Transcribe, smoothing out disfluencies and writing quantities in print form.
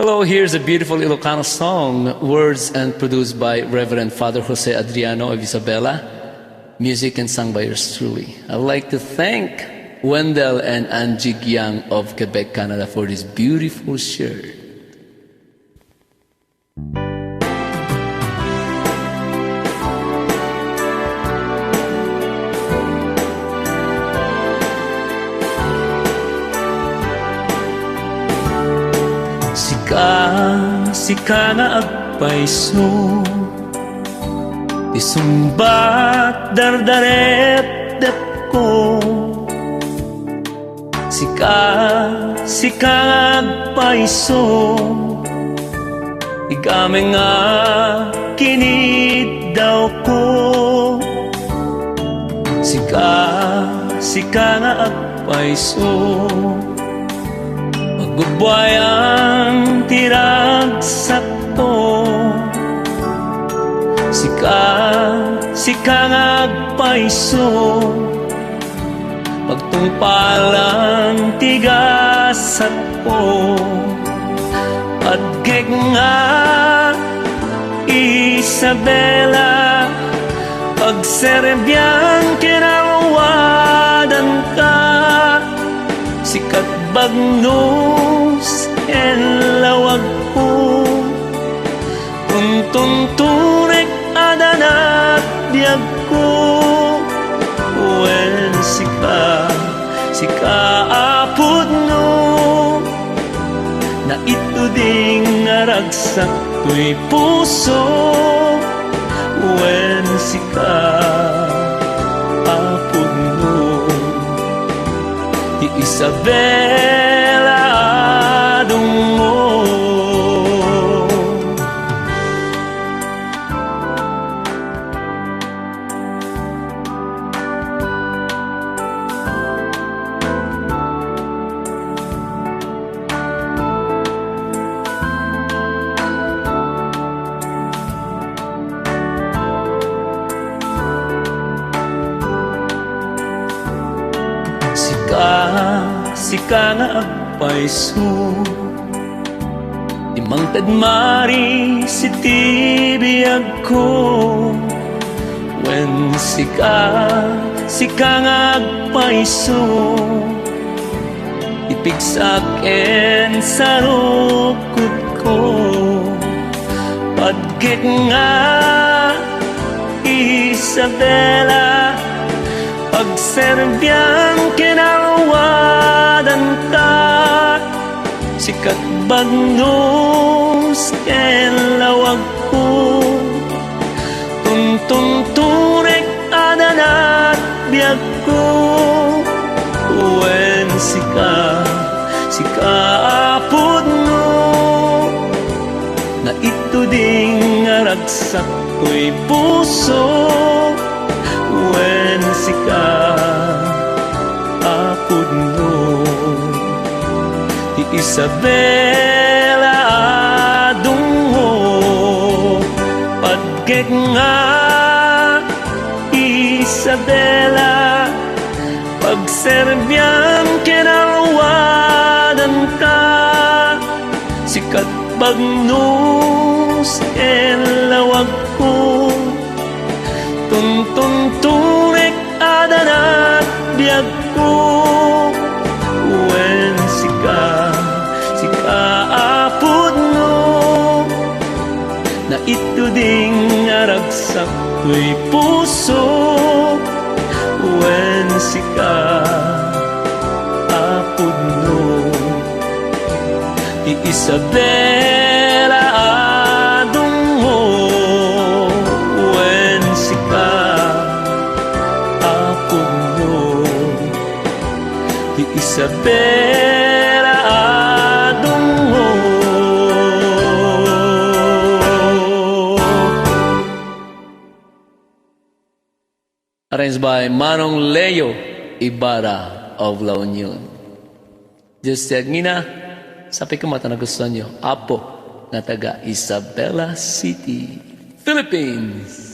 Hello, here's a beautiful Ilocano song, words and produced by Reverend Father Jose Adriano of Isabela, music and sung by yours truly. I'd like to thank Wendell and Angie Giang of Quebec, Canada for this beautiful shirt. Sika nga agpaiso, isumbat dardaret dep ko. Sika nga agpaiso, igame nga kinid daw ko. Sika nga agpaiso, magubway ang tiragsak ko. Sika nga agpaiso, pagtungpalang tigasat ko. Adgeg nga Isabela, pagserebyang kinawadan ka. Sikat bagnos en lawag po, tunturek adanat biyag ko. Wen sika apod no, na ito ding naragsak to'y puso. Wen sika apod no, di Isabela dungo. Sika nga agpaiso, imang tadmari si tibiyag ko. When sika nga agpaiso, ipigsaken sa rukod ko. Padgek nga Isabela, pagserbyang kinawadan ka. Sikat bagnos ken lawag ko, tunturek adanat biyag ko. Wen sika apod no, na ito ding aragsak ko'y puso. Wen sika apod no, di Isabela dungo. Padgek nga Isabela, pagserbyang kinawadan ka. Sikat bagnos en lawag ko, tunturek adanat biyag ko. Wen sika apod no, na ito ding aragsak ko'y puso. Wen sika apod no, di Isabela dungo. Wen sika apod no, di Isabela dungo. Arranged by Manong Leo Ibarra of La Union. Diyos tiyagina, sabi ko mata na gusto nyo, Apo, na taga Isabela City, Philippines.